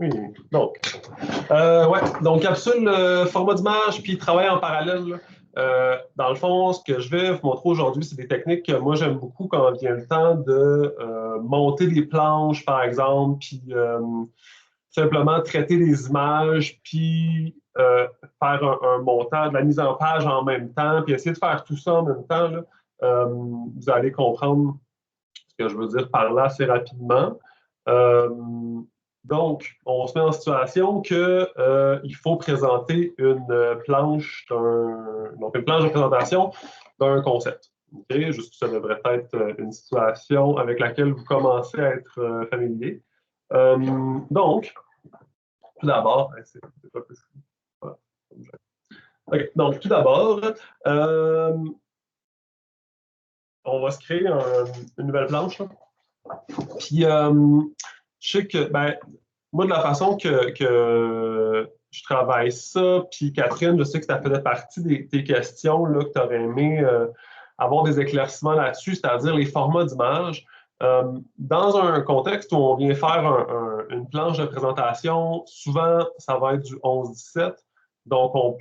Oui, donc capsule, format d'image, puis travail en parallèle. Dans le fond, ce que je vais vous montrer aujourd'hui, c'est des techniques que moi j'aime beaucoup quand vient le temps de monter des planches, par exemple, puis simplement traiter des images, puis faire un montage, de la mise en page en même temps, puis essayer de faire tout ça en même temps. Là, vous allez comprendre ce que je veux dire par là assez rapidement. Donc, on se met en situation qu'il faut présenter une planche, donc une planche de présentation d'un concept. Okay? Juste que ça devrait être une situation avec laquelle vous commencez à être familier. Donc, tout d'abord, c'est pas plus. Voilà. Okay. Donc, tout d'abord, on va se créer une nouvelle planche. Là. Puis, je sais que, ben, moi, de la façon que je travaille ça, puis Catherine, je sais que ça faisait partie des tes questions là, que tu aurais aimé avoir des éclaircissements là-dessus, c'est-à-dire les formats d'images. Dans un contexte où on vient faire une planche de présentation, souvent, ça va être du 11-17. Donc, on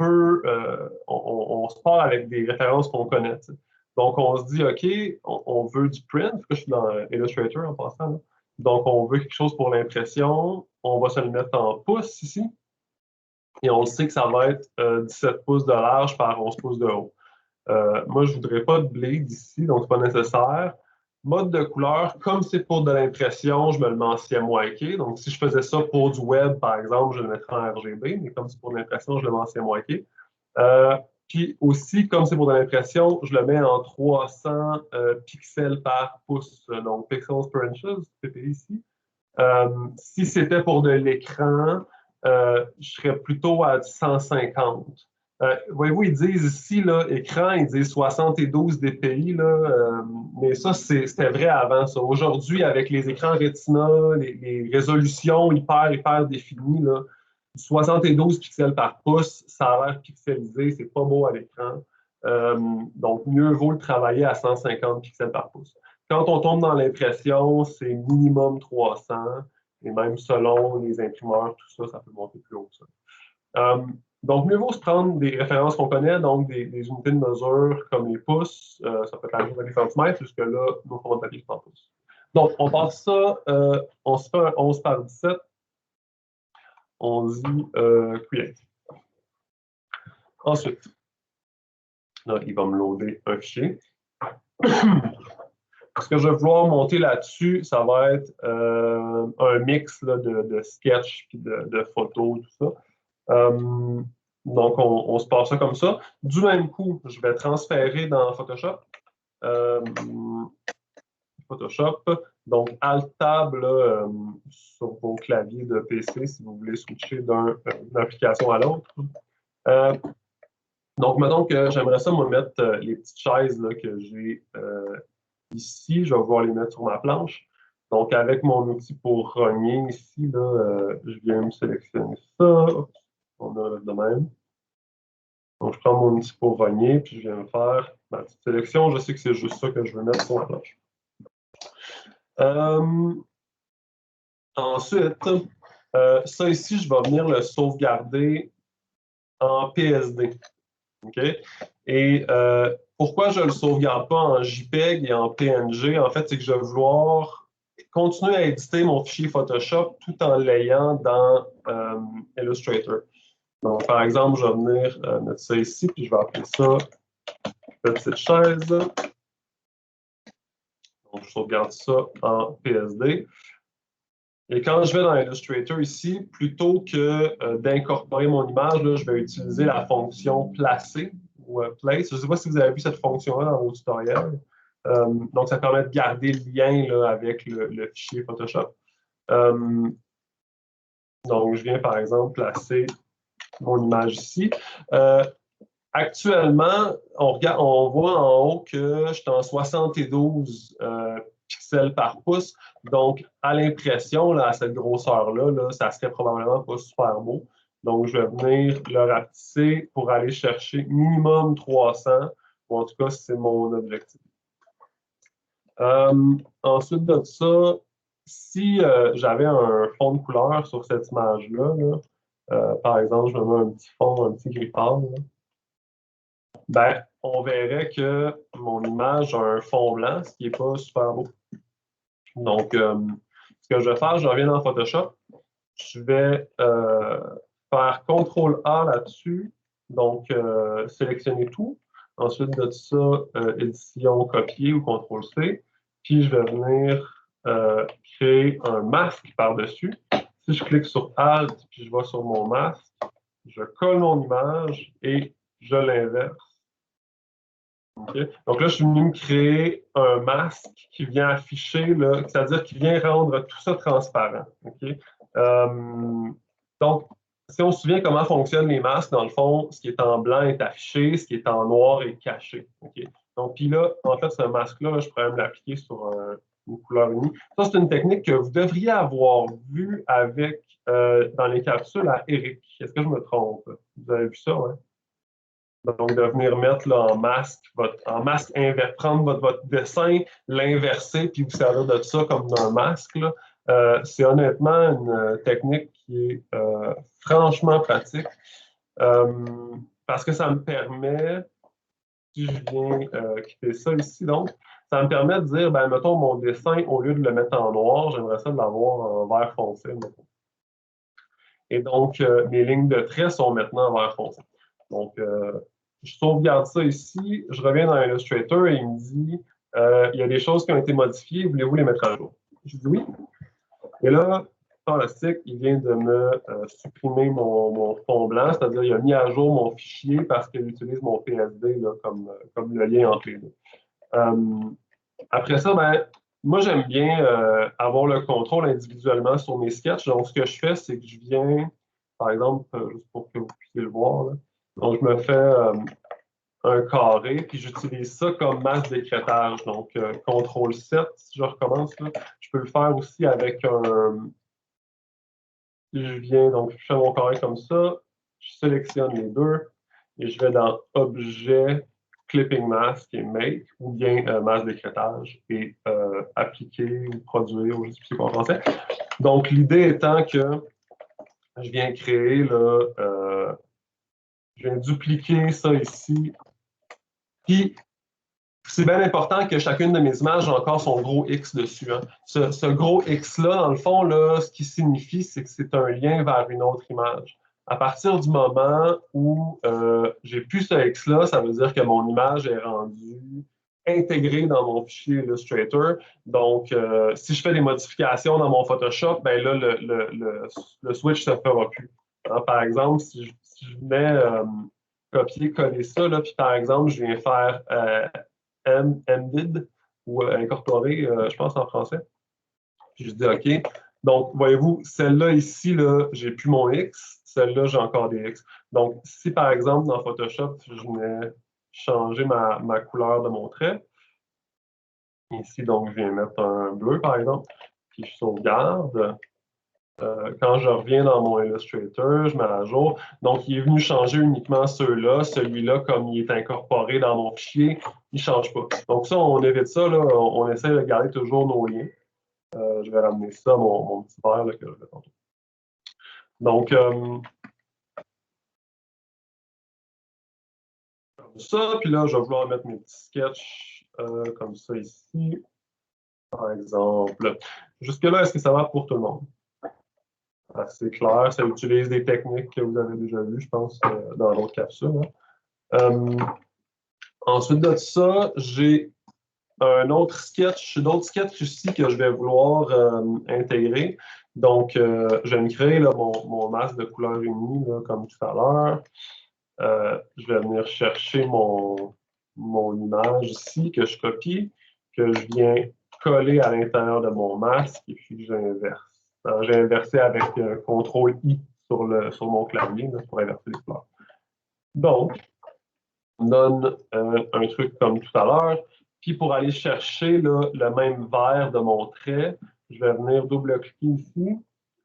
se part avec des références qu'on connaît. T'sais. Donc, on se dit, OK, on veut du print, parce que je suis dans Illustrator en passant. Là. Donc, on veut quelque chose pour l'impression. On va se le mettre en pouces ici. Et on sait que ça va être 17 pouces de large par 11 pouces de haut. Moi, je ne voudrais pas de bleed ici, donc ce n'est pas nécessaire. Mode de couleur, comme c'est pour de l'impression, je me le mets en CMYK. Donc, si je faisais ça pour du web, par exemple, je le mettrais en RGB, mais comme c'est pour l'impression, je le mets en CMYK. Puis aussi, comme c'est pour de l'impression, je le mets en 300 pixels par pouce, donc pixels per inches, PPI ici. Si c'était pour de l'écran, je serais plutôt à 150. Voyez-vous, ils disent ici, là, écran, ils disent 72 dpi, là, mais ça, c'était vrai avant ça. Aujourd'hui, avec les écrans Retina, les résolutions hyper définies, là, 72 pixels par pouce, ça a l'air pixelisé, c'est pas beau à l'écran. Donc, mieux vaut le travailler à 150 pixels par pouce. Quand on tombe dans l'impression, c'est minimum 300, et même selon les imprimeurs, tout ça, ça peut monter plus haut que ça. Donc, mieux vaut se prendre des références qu'on connaît, donc des unités de mesure comme les pouces, ça peut être la mesure des centimètres, jusque-là, nos formats de papier sont en pouces. Donc, on passe ça, on se fait un 11 par 17, on dit create. Ensuite, là, il va me loader un fichier. Ce que je vais vouloir monter là-dessus, ça va être un mix là, de sketch et de photos, tout ça. Donc, on se passe ça comme ça. Du même coup, je vais transférer dans Photoshop. Photoshop. Donc, Alt-Tab sur vos claviers de PC si vous voulez switcher d'une application à l'autre. Donc, mettons que j'aimerais ça me mettre les petites chaises là, que j'ai ici. Je vais pouvoir les mettre sur ma planche. Donc, avec mon outil pour rogner ici, là, je viens me sélectionner ça. On a de même. Donc, je prends mon outil pour rogner, puis je viens me faire ma petite sélection. Je sais que c'est juste ça que je veux mettre sur la planche. Ensuite, ça ici, je vais venir le sauvegarder en PSD. Okay? Et pourquoi je ne le sauvegarde pas en JPEG et en PNG? En fait, c'est que je vais vouloir continuer à éditer mon fichier Photoshop tout en l'ayant dans Illustrator. Donc, par exemple, je vais venir mettre ça ici, puis je vais appeler ça petite chaise. Donc, je sauvegarde ça en PSD. Et quand je vais dans Illustrator ici, plutôt que d'incorporer mon image, là, je vais utiliser la fonction placer ou place. Je ne sais pas si vous avez vu cette fonction-là dans vos tutoriels. Donc, ça permet de garder le lien là, avec le fichier Photoshop. Donc, je viens par exemple placer mon image ici. Actuellement, on voit en haut que je suis en 72 pixels par pouce. Donc, à l'impression, à cette grosseur-là, là, ça serait probablement pas super beau. Donc, je vais venir le rapetisser pour aller chercher minimum 300, ou en tout cas, c'est mon objectif. Ensuite de ça, si j'avais un fond de couleur sur cette image-là, par exemple, je me mets un petit fond, un petit gris pâle, ben, on verrait que mon image a un fond blanc, ce qui n'est pas super beau. Donc, ce que je vais faire, je reviens dans Photoshop, je vais faire CTRL-A là-dessus, donc sélectionner tout. Ensuite de ça, édition copier ou CTRL-C. Puis je vais venir créer un masque par-dessus. Si je clique sur Alt, puis je vais sur mon masque, je colle mon image et je l'inverse. Okay. Donc là, je suis venu me créer un masque qui vient afficher, c'est-à-dire qui vient rendre tout ça transparent. Okay. Donc, si on se souvient comment fonctionnent les masques, dans le fond, ce qui est en blanc est affiché, ce qui est en noir est caché. Okay. Donc, puis là, en fait, ce masque-là, je pourrais me l'appliquer sur une couleur unie. Ça, c'est une technique que vous devriez avoir vue avec, dans les capsules à Eric. Est-ce que je me trompe? Vous avez vu ça, ouais? Donc, de venir mettre là, en masque prendre votre dessin, l'inverser, puis vous servir de ça comme d'un masque, c'est honnêtement une technique qui est franchement pratique parce que ça me permet, si je viens quitter ça ici, donc, ça me permet de dire, ben, mettons, mon dessin, au lieu de le mettre en noir, j'aimerais ça de l'avoir en vert foncé. Mettons. Et donc, mes lignes de traits sont maintenant en vert foncé. Donc, je sauvegarde ça ici, je reviens dans Illustrator et il me dit il y a des choses qui ont été modifiées, voulez-vous les mettre à jour? Je dis oui. Et là, fantastique, il vient de me supprimer mon fond blanc, c'est-à-dire il a mis à jour mon fichier parce qu'il utilise mon PSD là, comme le lien entre les deux. Après ça, ben, moi, j'aime bien avoir le contrôle individuellement sur mes sketchs. Donc, ce que je fais, c'est que je viens, par exemple, juste pour que vous puissiez le voir, là, donc je me fais un carré, puis j'utilise ça comme masse d'écrêtage. Donc, CTRL-7, si je recommence, là, je peux le faire aussi avec un... Si je viens, donc je fais mon carré comme ça, je sélectionne les deux, et je vais dans Objet, Clipping Mask et Make, ou bien masse d'écrêtage, et appliquer ou produire, ou je ne sais plus quoi en français. Donc, l'idée étant que je viens créer, là, je viens dupliquer ça ici, puis c'est bien important que chacune de mes images ait encore son gros X dessus. Hein. Ce gros X-là, dans le fond, là, ce qui signifie, c'est que c'est un lien vers une autre image. À partir du moment où j'ai plus ce X-là, ça veut dire que mon image est rendue intégrée dans mon fichier Illustrator. Donc, si je fais des modifications dans mon Photoshop, ben là, le switch ne se fera plus. Hein, par exemple, si je venais copier-coller ça, là, puis par exemple, je viens faire embed ou incorporé, je pense en français. Puis je dis OK. Donc, voyez-vous, celle-là ici, là, j'ai plus mon X. Celle-là, j'ai encore des X. Donc, si par exemple, dans Photoshop, je venais changer ma couleur de mon trait, ici, donc, je viens mettre un bleu, par exemple, puis je sauvegarde. Quand je reviens dans mon Illustrator, je mets à jour. Donc, il est venu changer uniquement ceux-là. Celui-là, comme il est incorporé dans mon fichier, il ne change pas. Donc, ça, on évite ça. Là. On essaie de garder toujours nos liens. Je vais ramener ça, mon petit verre là, que je vais tantôt. Donc, comme ça. Puis là, je vais vouloir mettre mes petits sketchs comme ça ici. Par exemple. Jusque-là, est-ce que ça va pour tout le monde? C'est clair, ça utilise des techniques que vous avez déjà vues, je pense, dans d'autres capsules. Hein. Ensuite de ça, j'ai d'autres sketchs ici que je vais vouloir intégrer. Donc, je vais me créer là, mon masque de couleur unie, là, comme tout à l'heure. Je vais venir chercher mon image ici que je copie, que je viens coller à l'intérieur de mon masque et puis j'inverse. J'ai inversé avec CTRL-I sur mon clavier là, pour inverser les couleurs. Donc, on donne un truc comme tout à l'heure. Puis pour aller chercher là, le même vert de mon trait, je vais venir double-cliquer ici.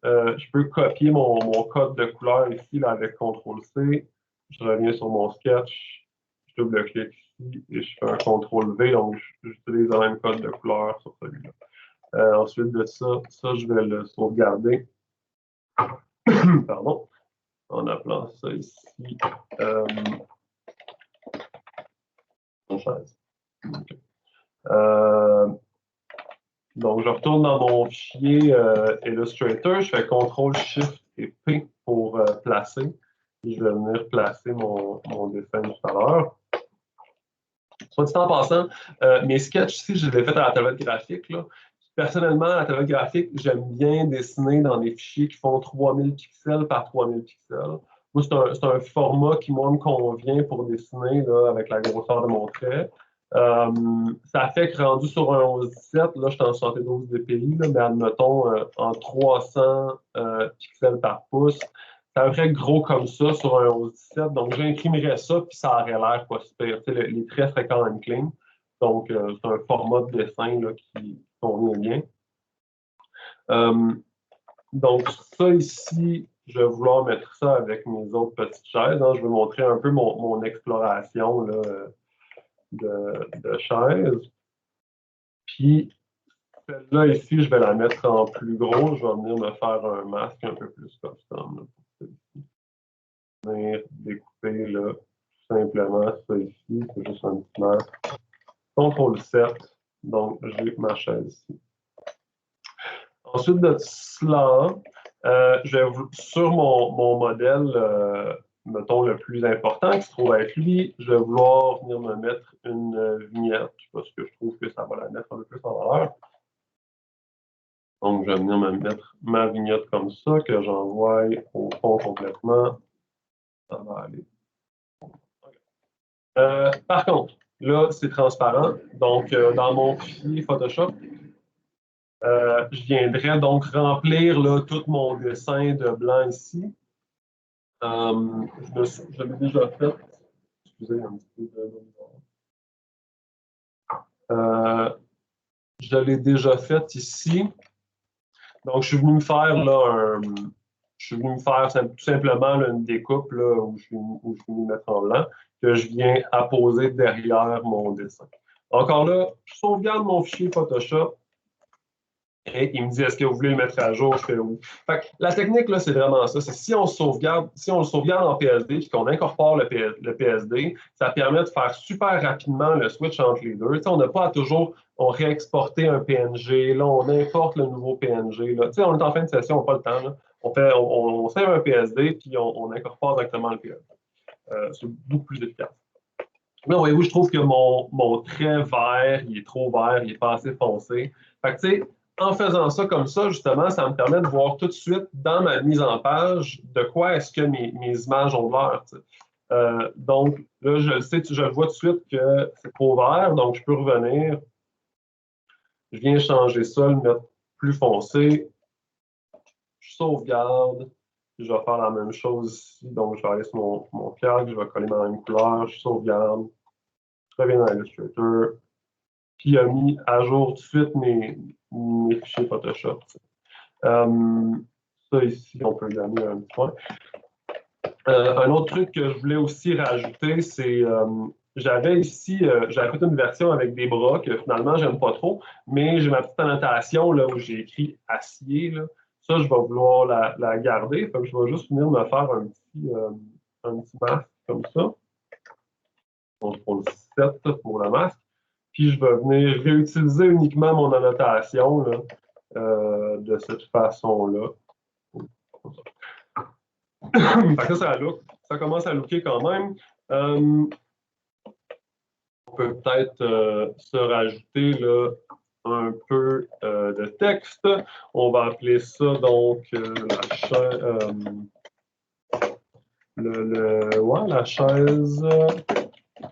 Je peux copier mon code de couleur ici là, avec CTRL-C. Je reviens sur mon sketch, je double-clique ici et je fais un CTRL-V, donc j'utilise le même code de couleur sur celui-là. Ensuite de ça, je vais le sauvegarder. Pardon. En appelant ça ici chaise. Okay. Donc, je retourne dans mon fichier Illustrator, je fais CTRL SHIFT et P pour placer. Et je vais venir placer mon dessin tout à l'heure. Soit dit en passant, mes sketchs ici, je les ai faits à la tablette graphique. Là. Personnellement, à la tablette graphique, j'aime bien dessiner dans des fichiers qui font 3000 pixels par 3000 pixels. Moi, c'est un format qui, moi, me convient pour dessiner là, avec la grosseur de mon trait. Ça fait que rendu sur un 11-17, là, je suis en 72 dpi, là, mais admettons en 300 pixels par pouce. C'est un vrai gros comme ça sur un 11-17. Donc, j'imprimerais ça, puis ça aurait l'air pas super. Les traits seraient quand même clean. Donc, c'est un format de dessin là, qui convient bien. Donc, ça ici, je vais vouloir mettre ça avec mes autres petites chaises. Hein. Je vais montrer un peu mon exploration là, de chaises. Puis, celle-là ici, je vais la mettre en plus gros. Je vais venir me faire un masque un peu plus custom. Là, pour venir découper là, tout simplement ça ici. C'est juste un petit masque. CTRL 7. Donc, j'ai ma chaise ici. Ensuite de cela, je vais sur mon modèle, mettons, le plus important, qui se trouve être lui, je vais vouloir venir me mettre une vignette, parce que je trouve que ça va la mettre un peu plus en valeur. Donc, je vais venir me mettre ma vignette comme ça, que j'envoie au fond complètement. Ça va aller. Par contre, là, c'est transparent. Donc, dans mon fichier Photoshop, je viendrai donc remplir là, tout mon dessin de blanc ici. Je l'ai déjà fait. Excusez un petit peu je l'ai déjà fait ici. Donc, je suis venu me faire là, tout simplement là, une découpe là, où je suis venu mettre en blanc, que je viens apposer derrière mon dessin. Encore là, je sauvegarde mon fichier Photoshop. Et il me dit, est-ce que vous voulez le mettre à jour? Je fais oui. Fait que la technique, là, c'est vraiment ça. C'est si on le sauvegarde en PSD et qu'on incorpore le PSD, ça permet de faire super rapidement le switch entre les deux. T'sais, on n'a pas à toujours réexporter un PNG. Là, on importe le nouveau PNG. Là. On est en fin de session, on n'a pas le temps. Là. On save un PSD puis on incorpore directement le PSD. C'est beaucoup plus efficace. Mais voyez-vous, je trouve que mon trait vert, il est trop vert, il n'est pas assez foncé. Fait que, tu sais, en faisant ça comme ça, justement, ça me permet de voir tout de suite dans ma mise en page de quoi est-ce que mes images ont l'air. Donc, là, je le sais, je le vois tout de suite que c'est trop vert, donc je peux revenir. Je viens changer ça, le mettre plus foncé. Je sauvegarde. Je vais faire la même chose ici. Donc, je vais aller sur mon calque, je vais coller ma même couleur, je sauvegarde. Je reviens dans Illustrator. Puis, il a mis à jour tout de suite mes fichiers Photoshop. Ça ici, on peut gagner un petit point. Un autre truc que je voulais aussi rajouter, c'est j'avais ici, j'avais fait une version avec des bras que finalement, j'aime pas trop, mais j'ai ma petite annotation là, où j'ai écrit acier. Là. Ça, je vais vouloir la garder. Fait que je vais juste venir me faire un petit masque comme ça. Donc, pour le 7 pour le masque. Puis, je vais venir réutiliser uniquement mon annotation là, de cette façon-là. Ça commence à looker quand même. On peut peut-être se rajouter là, un peu de texte. On va appeler ça donc la chaise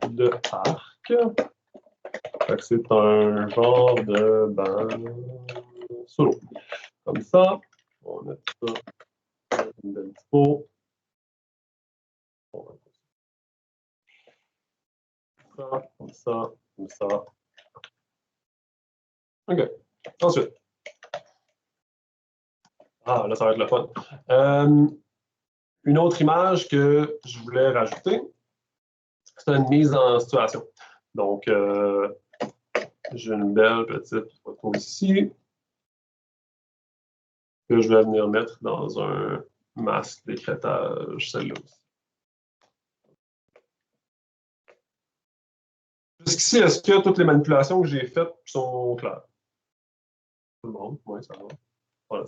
de parc. C'est un genre de banc solo. Comme ça, on va mettre ça une belle dispo. Comme ça, comme ça. OK. Ensuite. Ah, là, ça va être le fun. Une autre image que je voulais rajouter, c'est une mise en situation. Donc, j'ai une belle petite photo ici. que je vais venir mettre dans un masque d'écrêtage, celle-là aussi. Jusqu'ici, est-ce que toutes les manipulations que j'ai faites sont claires? Tout le monde? Oui, ça va. Voilà.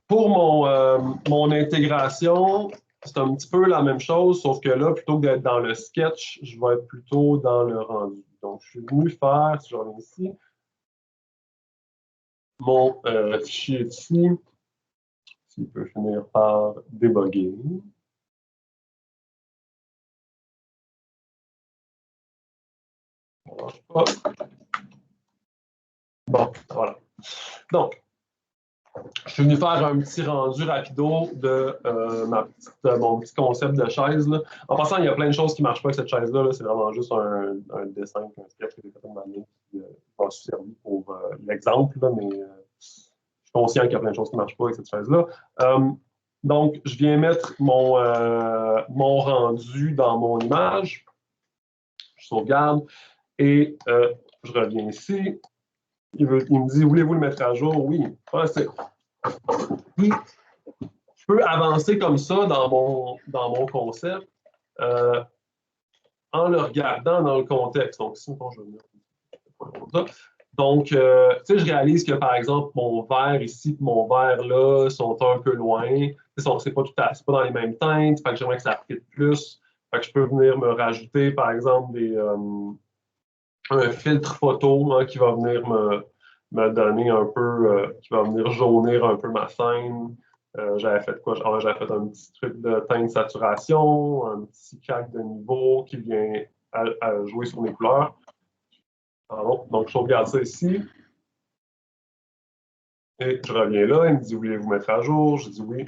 Pour mon intégration, c'est un petit peu la même chose, sauf que là, plutôt que d'être dans le sketch, je vais être plutôt dans le rendu. Donc, je suis venu faire, si je reviens ici, mon fichier ici, s'il peut finir par débugger. Bon, voilà. Donc, je suis venu faire un petit rendu rapido de mon petit concept de chaise. Là. En passant, il y a plein de choses qui ne marchent pas avec cette chaise-là. C'est vraiment juste un dessin, un sketch que j'ai fait de ma main qui m'a servi pour l'exemple, mais je suis conscient qu'il y a plein de choses qui ne marchent pas avec cette chaise-là. Donc, je viens mettre mon rendu dans mon image. Je sauvegarde et je reviens ici. Il me dit, voulez-vous le mettre à jour? Oui. Puis, je peux avancer comme ça dans mon concept en le regardant dans le contexte. Donc, si je vais mettre ça. Donc, tu sais, je réalise que, par exemple, mon vert ici et mon vert là sont un peu loin. C'est pas dans les mêmes teintes. Fait que j'aimerais que ça fitte plus. Fait que je peux venir me rajouter, par exemple, un filtre photo hein, qui va venir me donner un peu, qui va venir jaunir un peu ma scène. J'avais fait quoi? J'avais fait un petit truc de teinte saturation, un petit calque de niveau qui vient à jouer sur mes couleurs. Pardon. Donc, je sauvegarde ça ici. Et je reviens là. Il me dit, voulez-vous mettre à jour? Je dis oui.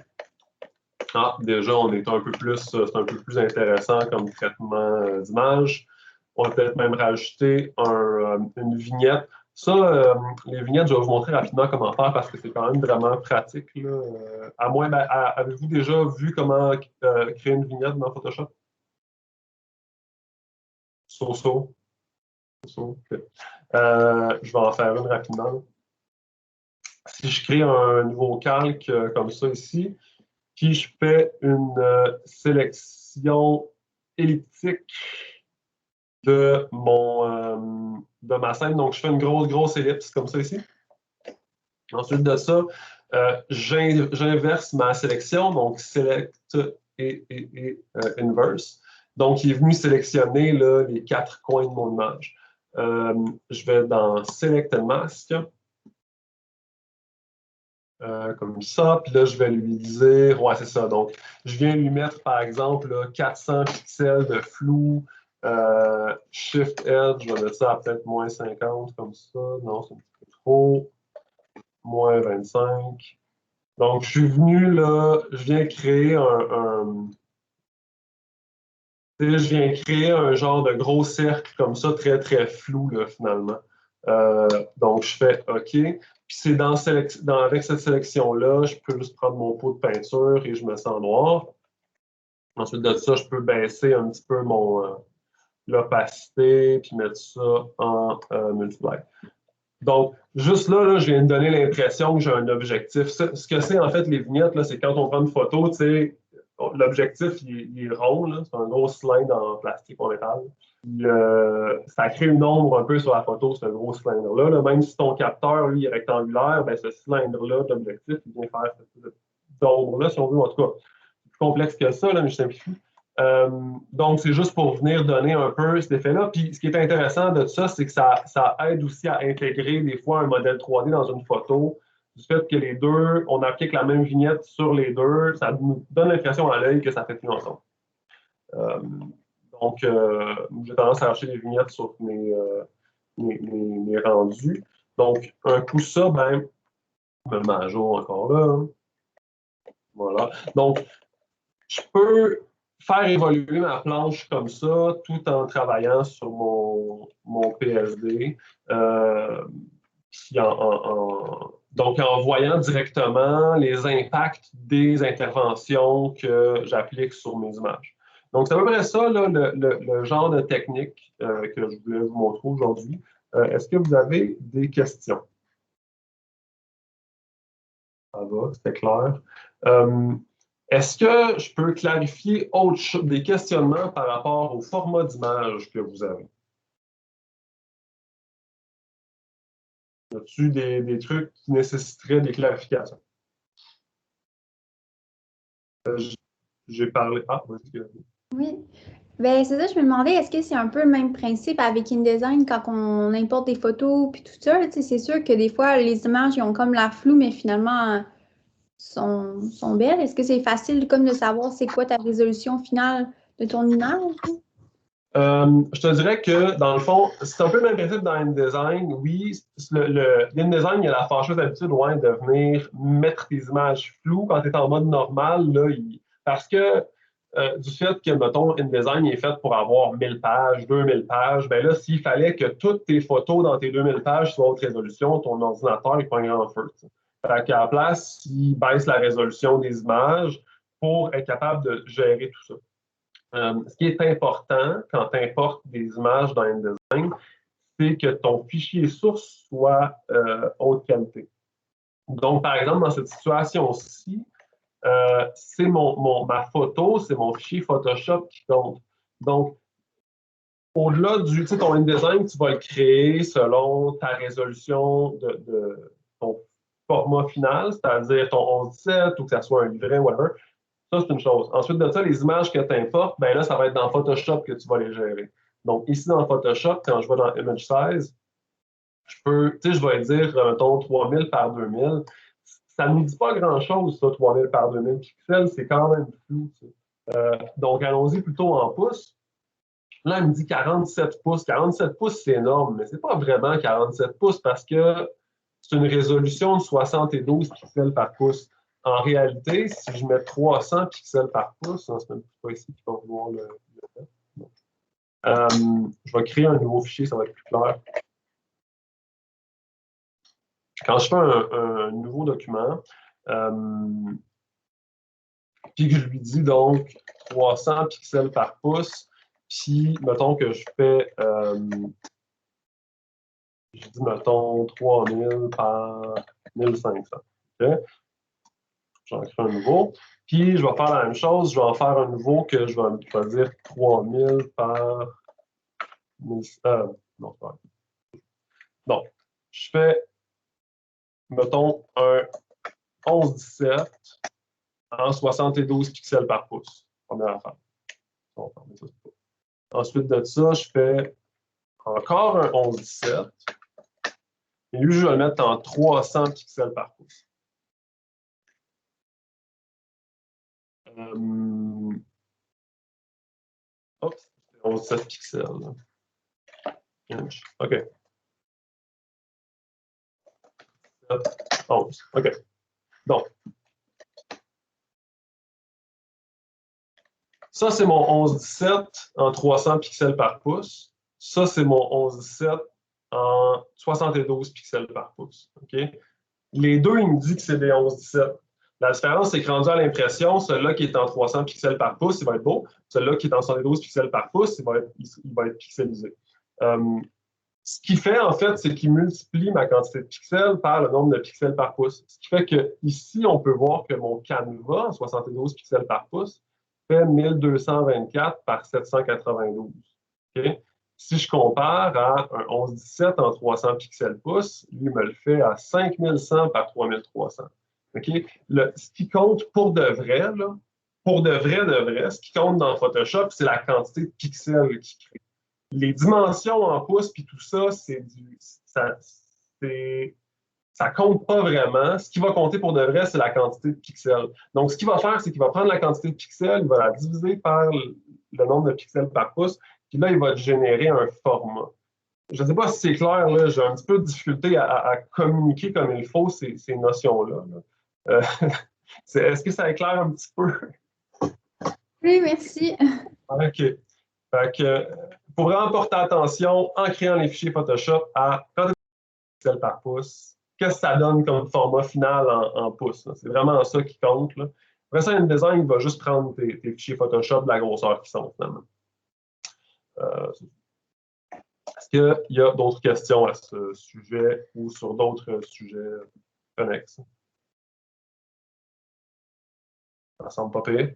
Ah, déjà, c'est un peu plus intéressant comme traitement d'image. On va peut-être même rajouter une vignette. Ça, les vignettes, je vais vous montrer rapidement comment faire parce que c'est quand même vraiment pratique. Là. À moins, avez-vous déjà vu comment créer une vignette dans Photoshop? So. Okay. Je vais en faire une rapidement. Si je crée un nouveau calque comme ça ici, puis je fais une sélection elliptique de ma scène. Donc, je fais une grosse ellipse comme ça ici. Ensuite de ça, j'inverse ma sélection, donc select et inverse. Donc, il est venu sélectionner là, les 4 coins de mon image. Je vais dans Select and Mask. Comme ça, puis là, je vais lui dire, ouais, c'est ça. Donc, je viens lui mettre, par exemple, là, 400 pixels de flou, Shift Edge, je vais mettre ça à peut-être moins 50, comme ça. Non, c'est un petit peu trop. Moins 25. Donc, je suis venu là, je viens créer je viens créer un genre de gros cercle comme ça, très, très flou, là, finalement. Donc, je fais OK. Puis c'est avec cette sélection-là, je peux juste prendre mon pot de peinture et je mets ça en noir. Ensuite de ça, je peux baisser un petit peu l'opacité puis mettre ça en multiply. Donc, juste là, je viens de donner l'impression que j'ai un objectif. Ce que c'est en fait les vignettes, c'est quand on prend une photo, tu sais, l'objectif, il est rond, c'est un gros cylindre en plastique en métal. Ça crée une ombre un peu sur la photo, ce gros cylindre-là. Là. Même si ton capteur, lui, est rectangulaire, ben, ce cylindre-là d'objectif, il vient faire cette ombre-là, si on veut. En tout cas, c'est plus complexe que ça, là, mais je simplifie. Donc, c'est juste pour venir donner un peu cet effet-là. Puis, ce qui est intéressant de ça, c'est que ça aide aussi à intégrer des fois un modèle 3D dans une photo. Du fait que les deux, on applique la même vignette sur les deux, ça nous donne l'impression à l'œil que ça fait tout ensemble. Donc, j'ai tendance à acheter des vignettes sur mes rendus. Donc, un coup ça, ben, je me mets à jour encore là. Hein. Voilà. Donc, je peux faire évoluer ma planche comme ça tout en travaillant sur mon PSD. Donc, en voyant directement les impacts des interventions que j'applique sur mes images. Donc, c'est à peu près ça, là, le genre de technique que je voulais vous montrer aujourd'hui. Est-ce que vous avez des questions? Ça va, c'était clair. Est-ce que je peux clarifier des questionnements par rapport au format d'image que vous avez? Y a-t-il des trucs qui nécessiteraient des clarifications? J'ai parlé. Ah, vas-y. Oui. Ben, c'est ça, je me demandais, est-ce que c'est un peu le même principe avec InDesign quand on importe des photos puis tout ça? Tu sais, c'est sûr que des fois, les images, ils ont comme la flou, mais finalement, sont belles. Est-ce que c'est facile comme de savoir c'est quoi ta résolution finale de ton image? Je te dirais que, dans le fond, c'est un peu le même principe dans InDesign. Oui, l'InDesign, il a la fâcheuse habitude de venir mettre tes images floues quand tu es en mode normal. Là, parce que du fait que, mettons, InDesign est fait pour avoir 1000 pages, 2000 pages, ben là, s'il fallait que toutes tes photos dans tes 2000 pages soient haute résolution, ton ordinateur, il prend un grand feu. Fait qu'à la place, il baisse la résolution des images pour être capable de gérer tout ça. Ce qui est important quand tu importes des images dans InDesign, c'est que ton fichier source soit haute qualité. Donc, par exemple, dans cette situation-ci, c'est ma photo, c'est mon fichier Photoshop qui compte. Donc, au-delà du, tu sais, ton InDesign, tu vas le créer selon ta résolution de ton format final, c'est-à-dire ton 11:17 ou que ça soit un livret, whatever. Ça, c'est une chose. Ensuite de ça, les images que tu importes, ben là, ça va être dans Photoshop que tu vas les gérer. Donc, ici, dans Photoshop, quand je vais dans Image Size, je vais dire, mettons, 3000 par 2000. Ça ne nous dit pas grand-chose, ça, 3000 par 2000 pixels, c'est quand même flou. Donc, allons-y plutôt en pouces. Là, il me dit 47 pouces. 47 pouces, c'est énorme, mais ce n'est pas vraiment 47 pouces parce que c'est une résolution de 72 pixels par pouce. En réalité, si je mets 300 pixels par pouce, c'est même pas ici qu'il va voir je vais créer un nouveau fichier, ça va être plus clair. Quand je fais un nouveau document, puis que je lui dis donc 300 pixels par pouce, puis mettons que je fais, je dis mettons 3000 par 1500. Okay? J'en crée un nouveau. Puis, je vais faire la même chose. Je vais en faire un nouveau que je vais dire 3000 par 1000. Non, c'est pas vrai. Donc, je fais, mettons, un 11-17 en 72 pixels par pouce. Première affaire. Ensuite de ça, je fais encore un 11-17. Et lui, je vais le mettre en 300 pixels par pouce. Oups, 11-17 pixels. Inch. OK. 11. OK. Donc, ça, c'est mon 11-17 en 300 pixels par pouce. Ça, c'est mon 11-17 en 72 pixels par pouce. OK? Les deux, ils me disent que c'est des 11-17. La différence, c'est que rendu à l'impression, celui-là qui est en 300 pixels par pouce, il va être beau. Celui-là qui est en 72 pixels par pouce, il va être pixelisé. Ce qu'il fait, en fait, c'est qu'il multiplie ma quantité de pixels par le nombre de pixels par pouce. Ce qui fait que ici, on peut voir que mon canevas en 72 pixels par pouce fait 1224 par 792. Okay? Si je compare à un 11-17 en 300 pixels pouces, lui me le fait à 5100 par 3300. Okay? Ce qui compte pour de vrai, là, pour de vrai, ce qui compte dans Photoshop, c'est la quantité de pixels qu'il crée. Les dimensions en pouces puis tout ça, ça compte pas vraiment. Ce qui va compter pour de vrai, c'est la quantité de pixels. Donc, ce qu'il va faire, c'est qu'il va prendre la quantité de pixels, il va la diviser par le nombre de pixels par pouce, puis là, il va générer un format. Je ne sais pas si c'est clair, là, j'ai un petit peu de difficulté à communiquer comme il faut ces notions-là. Là. Est-ce que ça éclaire un petit peu? Oui, merci. OK. Fait que, faut vraiment porter attention en créant les fichiers Photoshop à quand pixels par pouce, qu'est-ce que ça donne comme format final en pouces. C'est vraiment ça qui compte. Là. Après ça, InDesign, il va juste prendre tes fichiers Photoshop de la grosseur qui sont finalement. Est-ce qu'il y a d'autres questions à ce sujet ou sur d'autres sujets connexes? Ça semble pas pire.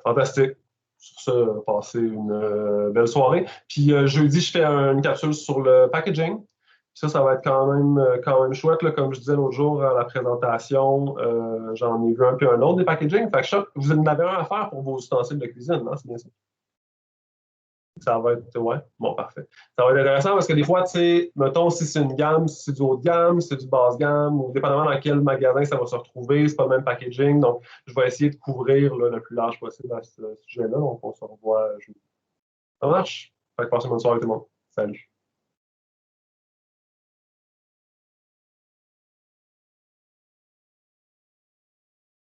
Fantastique. Sur ça, passez une belle soirée. Puis jeudi, je fais une capsule sur le packaging. Ça va être quand même chouette. Là, comme je disais l'autre jour à la présentation, j'en ai vu un peu un autre des packaging. Fait que vous en avez un à faire pour vos ustensiles de cuisine, non? C'est bien ça? Ça va être, ouais, bon, parfait. Ça va être intéressant parce que des fois, tu sais, mettons, si c'est une gamme, si c'est du haut de gamme, si c'est du basse gamme, ou dépendamment dans quel magasin ça va se retrouver, c'est pas le même packaging. Donc, je vais essayer de couvrir là, le plus large possible à ce sujet-là. Donc, on se revoit jeudi. Ça marche? Fait que passez une bonne soirée tout le monde. Salut.